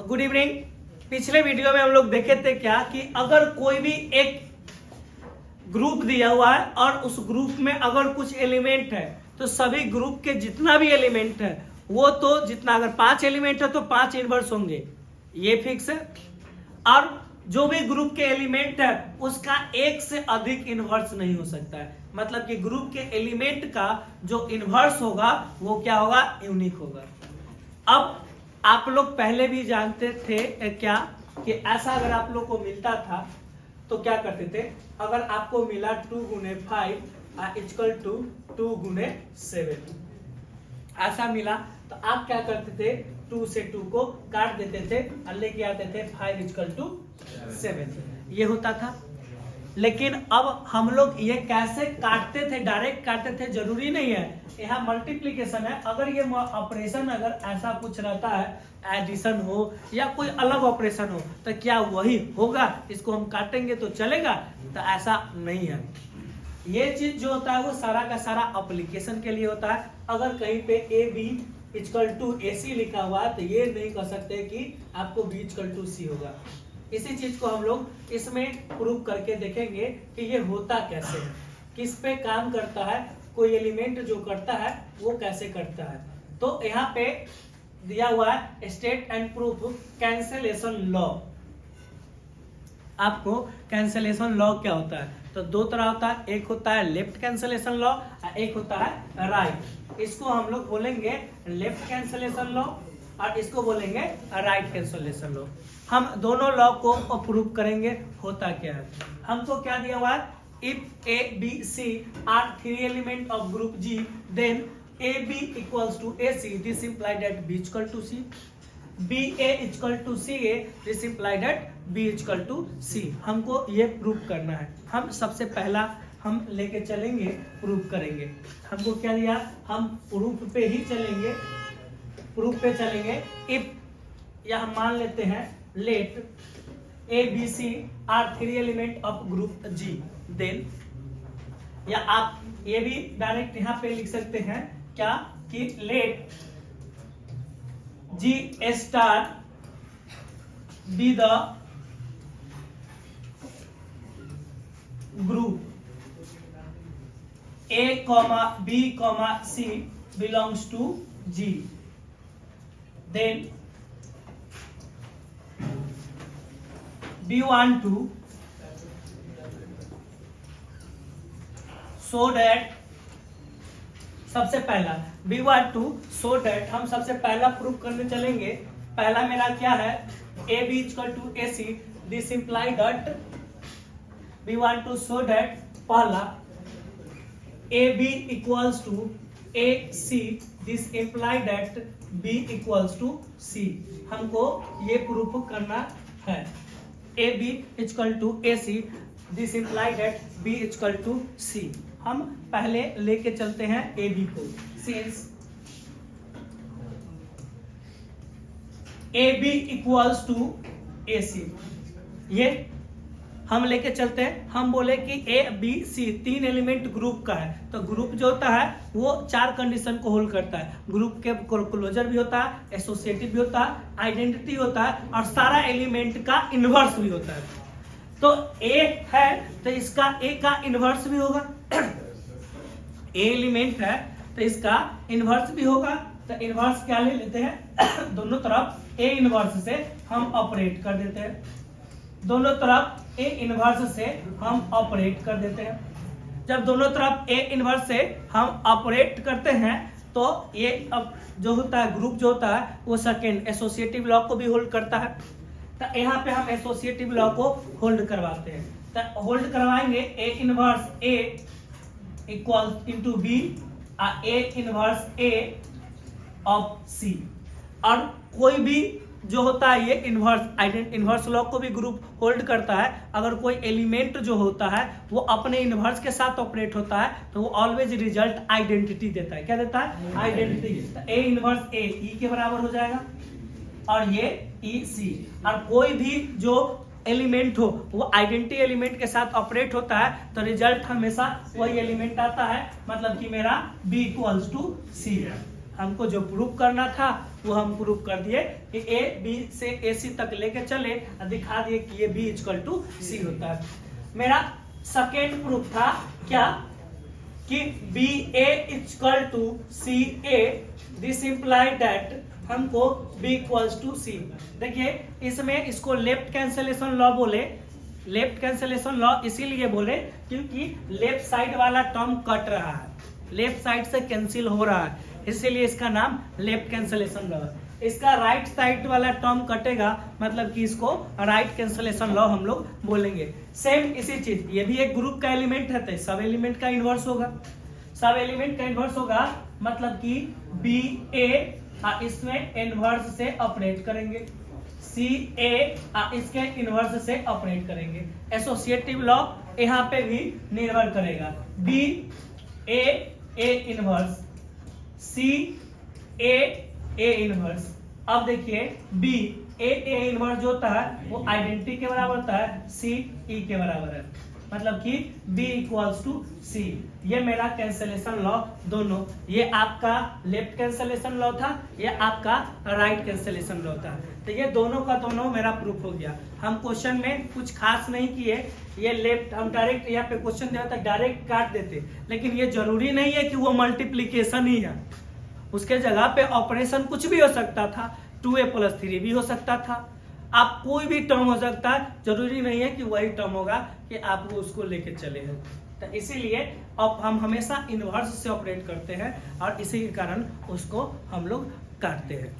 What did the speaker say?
Good evening. पिछले video में हम लोग देखे थे क्या कि अगर कोई भी एक ग्रुप दिया हुआ है और उस ग्रुप में अगर कुछ एलिमेंट है तो सभी ग्रुप के जितना भी एलिमेंट है वो तो जितना, अगर 5 एलिमेंट है तो 5 इनवर्स होंगे, ये फिक्स है। और जो भी ग्रुप के एलिमेंट है उसका एक से अधिक इनवर्स नहीं हो सकता है, मतलब कि ग्रुप के एलिमेंट का जो इनवर्स होगा वो क्या होगा, यूनिक होगा। अब आप लोग पहले भी जानते थे क्या कि ऐसा अगर आप लोग को मिलता था तो क्या करते थे, अगर आपको मिला 2 गुने 5 इक्वल टू 2 गुने 7 ऐसा मिला तो आप क्या करते थे, 2 से 2 को काट देते थे और लेके आते थे 5 इक्वल टू 7, ये होता था। लेकिन अब हम लोग ये कैसे काटते थे, डायरेक्ट काटते थे, जरूरी नहीं है, यहाँ मल्टीप्लीकेशन है। अगर ये ऑपरेशन अगर ऐसा कुछ रहता है, एडिशन हो या कोई अलग ऑपरेशन हो, तो क्या वही होगा, इसको हम काटेंगे तो चलेगा? तो ऐसा नहीं है। ये चीज जो होता है वो सारा का सारा एप्लीकेशन के लिए होता है। अगर कहीं पे A B equal to a सी लिखा हुआ है तो ये नहीं कह सकते कि आपको बी इक्वल टू सी होगा। इसी चीज को हम लोग इसमें प्रूव करके देखेंगे कि ये होता कैसे है, किस पे काम करता है, कोई एलिमेंट जो करता है वो कैसे करता है। तो यहाँ पे दिया हुआ है state and proof cancellation law. आपको कैंसलेशन लॉ क्या होता है, तो दो तरह होता है, एक होता है लेफ्ट कैंसलेशन लॉ और एक होता है राइट। इसको हम लोग बोलेंगे लेफ्ट कैंसलेशन लॉ और इसको बोलेंगे राइट कैंसलेशन लॉ। हम दोनों लॉ को प्रूव करेंगे होता क्या है। हमको क्या दिया हुआ है, if a B C are 3 element of group G then a b equals to a c, this implied that b equal to c, b A equal to C A, this implied that b equal to c. हमको ये prove करना है। हम सबसे पहला हम लेके चलेंगे, प्रूव करेंगे। हमको क्या दिया, हम प्रूफ पे ही चलेंगे, प्रूफ पे चलेंगे। इफ या हम मान लेते हैं let A B C are 3 element of group G then, या आप ये भी डायरेक्ट यहाँ पे लिख सकते हैं क्या कि let G star B the group A, B, C belongs to G. Then we want to show that, सबसे पहला we want to show that, हम सबसे पहला प्रूफ करने चलेंगे। पहला मेरा क्या है, A B equal to A C, this imply that we want to show that पहला A B equals to A C, this imply that B equals to C। हमको ये प्रूफ करना है। A B equal to A C, this imply that B equal to C। हम पहले लेके चलते हैं A B को। Since A B equals to A C, ये हम लेके चलते हैं। हम बोले कि A B C 3 element group का है, तो ग्रुप जो होता है वो 4 कंडीशन को होल्ड करता है। ग्रुप के क्लोजर भी होता है, एसोसिएटिव भी होता है, आइडेंटिटी होता है और सारा एलिमेंट का इनवर्स भी होता है। तो ए है तो इसका ए का इनवर्स भी होगा, ए एलिमेंट है तो इसका इनवर्स भी होगा। तो इनवर्स क्या ले लेते हैं, दोनों तरफ ए इनवर्स से हम ऑपरेट कर देते हैं, दोनों तरफ ए इनवर्स से हम ऑपरेट कर देते हैं। जब दोनों तरफ ए इनवर्स से हम ऑपरेट करते हैं तो ये अब जो होता है ग्रुप जो होता है वो सेकेंड एसोसिएटिव लॉ को भी होल्ड करता है। तो यहाँ पे हम एसोसिएटिव लॉ को होल्ड करवाते हैं। तो होल्ड करवाएंगे a inverse a equal into b A inverse a of c. और कोई भी जो होता है ये इनवर्स लॉ को भी ग्रुप होल्ड करता है। अगर कोई एलिमेंट जो होता है वो अपने इनवर्स के साथ ऑपरेट होता है तो वो ऑलवेज रिजल्ट आइडेंटिटी देता है। क्या देता है, आइडेंटिटी। तो ए इनवर्स ए ई के बराबर हो जाएगा और ये ई सी। और कोई भी जो एलिमेंट हो वो आइडेंटिटी एलिमेंट के साथ ऑपरेट होता है तो रिजल्ट हमेशा वही एलिमेंट आता है, मतलब कि मेरा बी इक्वल्स टू सी है। हमको जो प्रूव करना था वो हम प्रूव कर दिए कि ए बी से ए सी तक लेके चले और दिखा दिए कि ये बी इक्वल टू सी होता है। मेरा सेकेंड प्रूफ था क्या कि B A equal to C A, this imply that हमको b इक्वल्स टू सी। देखिए इसमें इसको लेफ्ट कैंसलेशन लॉ बोले, लेफ्ट कैंसलेशन लॉ इसीलिए बोले क्योंकि लेफ्ट साइड वाला टर्म कट रहा है, लेफ्ट साइड से कैंसिल हो रहा है, इसीलिए इसका नाम लेफ्ट कैंसलेशन लॉ है। इसका राइट साइड वाला टर्म कटेगा मतलब कि इसको राइट कैंसलेशन लॉ हम लोग बोलेंगे। सेम इसी चीज, ये भी एक ग्रुप का एलिमेंट है तो सब एलिमेंट का इनवर्स होगा, सब एलिमेंट का इनवर्स होगा मतलब कि बी ए इसमें इनवर्स से ऑपरेट करेंगे, सी ए इसके इनवर्स से ऑपरेट करेंगे। एसोसिएटिव लॉ यहाँ पे भी निर्भर करेगा, B A inverse, C A inverse. अब देखिए बी ए इनवर्स जो होता है वो आइडेंटिटी के बराबर होता है, सी ई के बराबर है, मतलब कि b इक्वल्स टू सी। ये मेरा कैंसलेशन लॉ दोनों, ये आपका लेफ्ट कैंसलेशन लॉ था, ये आपका राइट कैंसलेशन लॉ था। तो ये दोनों का दोनों मेरा प्रूफ हो गया। हम क्वेश्चन में कुछ खास नहीं किए, ये लेफ्ट हम डायरेक्ट यहाँ पे क्वेश्चन दिया था डायरेक्ट काट देते, लेकिन ये जरूरी नहीं है कि वो मल्टीप्लीकेशन ही है, उसके जगह पे ऑपरेशन कुछ भी हो सकता था, 2a+3 भी हो सकता था, आप कोई भी टर्म हो सकता है, जरूरी नहीं है कि वही टर्म होगा कि आप वो उसको लेके चले हैं। तो इसीलिए अब हम हमेशा इनवर्स से ऑपरेट करते हैं और इसी के कारण उसको हम लोग काटते हैं।